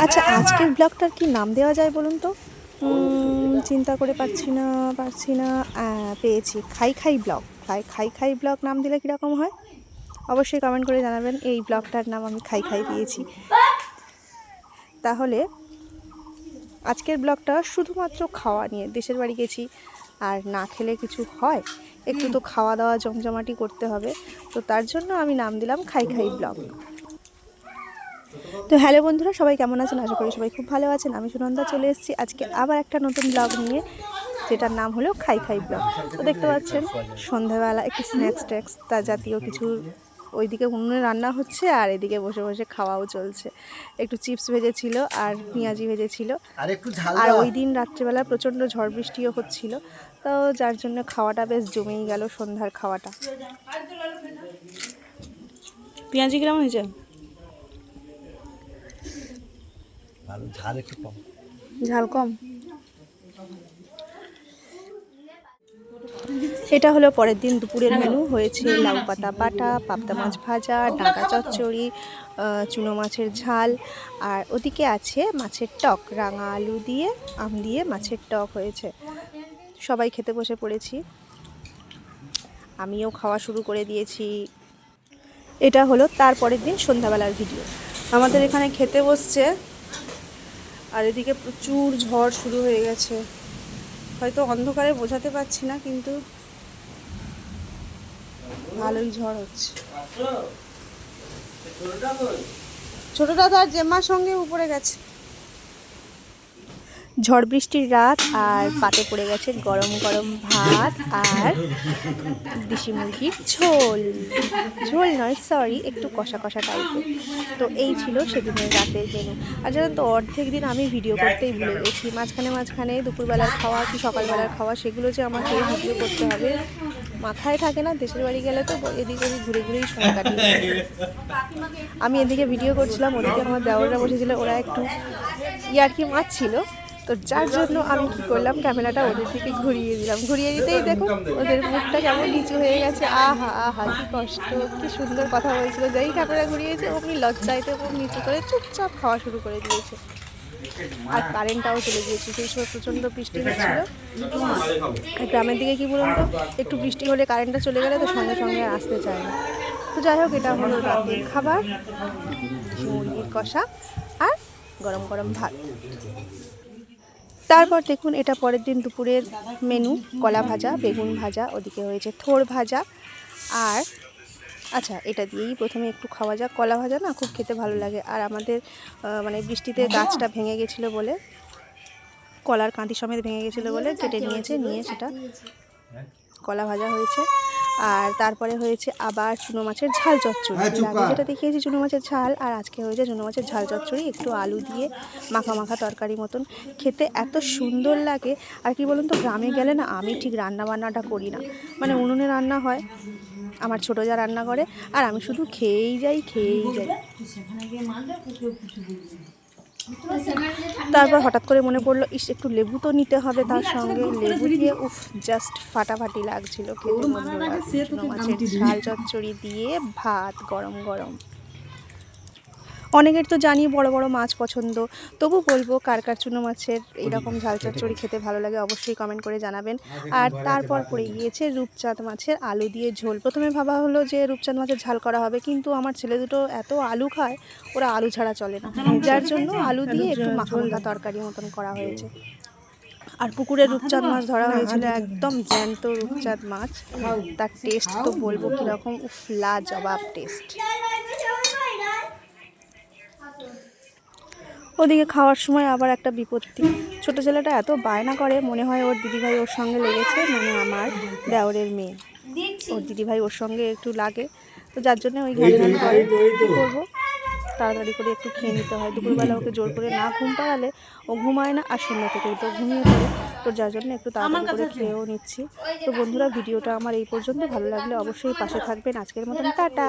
আচ্ছা, আজকের ব্লগটার কি নাম দেওয়া যায় বলুন তো? চিন্তা করে পারছি না। পেয়েছি, খাই খাই ব্লগ। খাই খাই ব্লগ নাম দিলে কীরকম হয়? অবশ্যই কমেন্ট করে জানাবেন। এই ব্লগটার নাম আমি খাই খাই দিয়েছি। তাহলে আজকের ব্লগটা শুধুমাত্র খাওয়া নিয়ে। দেশের বাড়ি গেছি, আর না খেলে কিছু হয়? একটু তো খাওয়া দাওয়া জমজমাটি করতে হবে। তো তার জন্য আমি নাম দিলাম খাই খাই ব্লগ। তো হ্যালো বন্ধুরা, সবাই কেমন আছেন? আশা করি সবাই খুব ভালো আছেন। আমি সুনন্দা চলে এসেছি আজকে আবার একটা নতুন ব্লগ নিয়ে, যেটার নাম হলো খাই খাই ব্লগ। তো দেখতে পাচ্ছেন সন্ধ্যাবেলা একটু স্ন্যাক্স ট্যাক্স তা জাতীয় কিছু ওইদিকে উনুনে রান্না হচ্ছে, আর এদিকে বসে বসে খাওয়াও চলছে। একটু চিপস ভেজেছিল আর পেঁয়াজি ভেজেছিল। আর ওই দিন রাত্রিবেলা প্রচণ্ড ঝড় বৃষ্টিও হচ্ছিল, তো যার জন্য খাওয়াটা বেশ জমেই গেল, সন্ধ্যার খাওয়াটা। পেঁয়াজি কিরকম হয়েছে? ঝাল কম। এটা হলো পরের দিন দুপুরের মেনু। হয়েছে লাউ পাতা বাটা, পাবদা মাছ ভাজা, ডাঁটা চচ্চড়ি, চুনো মাছের ঝাল, আর ওদিকে আছে মাছের টক। রাঙা আলু দিয়ে আম দিয়ে মাছের টক হয়েছে। সবাই খেতে বসে পড়েছি, আমিও খাওয়া শুরু করে দিয়েছি। এটা হলো তারপরের দিন সন্ধ্যাবেলার ভিডিও। আমাদের এখানে খেতে বসছে, আর এদিকে প্রচুর ঝড় শুরু হয়ে গেছে। হয়তো অন্ধকারে বোঝাতে পারছি না, কিন্তু ভালোই ঝড় হচ্ছে। ছোটটা তো আর জেম্মার সঙ্গে উপরে গেছে। ঝড় বৃষ্টির রাত, আর পাতে পড়ে গেছে গরম গরম ভাত আর দেশি মুরগির ঝোল। ঝোল নয়, সরি, একটু কষা কষা টাইপের। তো এই ছিল সেদিনের রাতের মেনু। আর জানেন তো, অর্ধেক দিন আমি ভিডিও করতেই ভুলে গেছি। মাঝখানে দুপুরবেলার খাওয়া কি সকালবেলার খাওয়া, সেগুলো যে আমাকে ভিডিও করতে হবে মাথায় থাকে না। দেশের বাড়ি গেলে তো এদিক ওদিক ঘুরে ঘুরেই সময় কাটিয়ে আমি এদিকে ভিডিও করছিলাম, ওদিকে আমার দেওররা বসেছিল, ওরা একটু ইয়ার্কি মারছিল। তো যার জন্য আমি কি করলাম, ক্যামেরাটা ওদের দিকে ঘুরিয়ে দিলাম। ঘুরিয়ে দিতেই দেখুন ওদের মুখটা কেমন নিচু হয়ে গেছে। আহা আহা, কি কষ্ট, কি সুন্দর কথা বলছিল। যেই ক্যামেরা ঘুরিয়েছে অমনি লজ্জাইতে মুখ নিচু করে চুপচাপ খাওয়া শুরু করে দিয়েছে। আর কারেন্টটাও চলে গিয়েছে, সেই সময় প্রচণ্ড বৃষ্টি হচ্ছিল। গ্রামের দিকে কি বলুন তো, একটু বৃষ্টি হলে কারেন্টটা চলে গেলে তো সঙ্গে সঙ্গে আসতে চায় না। তো যাই হোক, এটা হলো রাতের খাবার, মুরগির কষা আর গরম গরম ভাত। তারপর দেখুন, এটা পরের দিন দুপুরের মেনু। কলা ভাজা, বেগুন ভাজা, ওদিকে হয়েছে থোড় ভাজা। আর আচ্ছা, এটা দিয়েই প্রথমে একটু খাওয়া যাক। কলা ভাজা না খুব খেতে ভালো লাগে। আর আমাদের মানে বৃষ্টিতে গাছটা ভেঙে গেছিলো বলে, কলার কাঁদি সমেত ভেঙে গেছিলো বলে কেটে নিয়ে সেটা কলা ভাজা হয়েছে। আর তারপরে হয়েছে আবার চুনো মাছের ঝাল চচ্চড়ি। আগে যেটা দেখিয়েছি চুনো মাছের ঝাল, আর আজকে হয়েছে চুনো মাছের ঝাল চচ্চড়ি, একটু আলু দিয়ে মাখা মাখা তরকারি মতন। খেতে এত সুন্দর লাগে। আর কি বলুন তো, গ্রামে গেলে না আমি ঠিক রান্নাবান্নাটা করি না, মানে উনুনে রান্না হয়, আমার ছোটো যা রান্না করে, আর আমি শুধু খেয়েই যাই। তারপর হঠাৎ করে মনে পড়লো, একটু লেবু তো নিতে হবে তার সঙ্গে। লেবু দিয়ে জাস্ট ফাটাফাটি লাগছিল খেতে বন্ধুরা। চুনো মাছের ঝাল চচ্চড়ি দিয়ে ভাত গরম গরম। অনেকের তো জানি বড় বড় মাছ পছন্দ, তবু বলবো কার কার চুনো মাছের এইরকম ঝাল চচ্চড়ি খেতে ভালো লাগে অবশ্যই কমেন্ট করে জানাবেন। আর তারপর পড়ে গিয়েছে রূপচাঁদ মাছের আলু দিয়ে ঝোল। প্রথমে ভাবা হলো যে রূপচাঁদ মাছের ঝাল করা হবে, কিন্তু আমার ছেলে দুটো এত আলু খায়, ওরা আলু ছাড়া চলে না, যার জন্য আলু দিয়ে একটু মাখা মাখা তরকারি মতন করা হয়েছে। আর পুকুরে রূপচাঁদ মাছ ধরা হয়েছিল, একদম জ্যান্ত রূপচাঁদ মাছ। তার টেস্ট তো বলবো কীরকম, লাজবাব টেস্ট। ওদিকে খাওয়ার সময় আবার একটা বিপত্তি। ছোটো ছেলেটা এত বায়না করে, মনে হয় ওর দিদিভাই ওর সঙ্গে লেগেছে, মানে আমার দেওরের মেয়ে, ওর দিদিভাই ওর সঙ্গে একটু লাগে। তো যার জন্য ওই ঘ্যান ঘ্যান করে। কী করবো, তাড়াতাড়ি করে একটু খেয়ে নিতে হয়। দুপুরবেলা ওকে জোর করে না ঘুম পাড়ালে ও ঘুমায় না, আর সন্ধ্যা থেকে তো ঘুমিয়ে পড়ে। তো যার জন্য একটু তাড়াতাড়ি করে খেয়েও নিচ্ছি। তো বন্ধুরা, ভিডিওটা আমার এই পর্যন্ত। ভালো লাগলে অবশ্যই পাশে থাকবেন। আজকের মতন টাটা।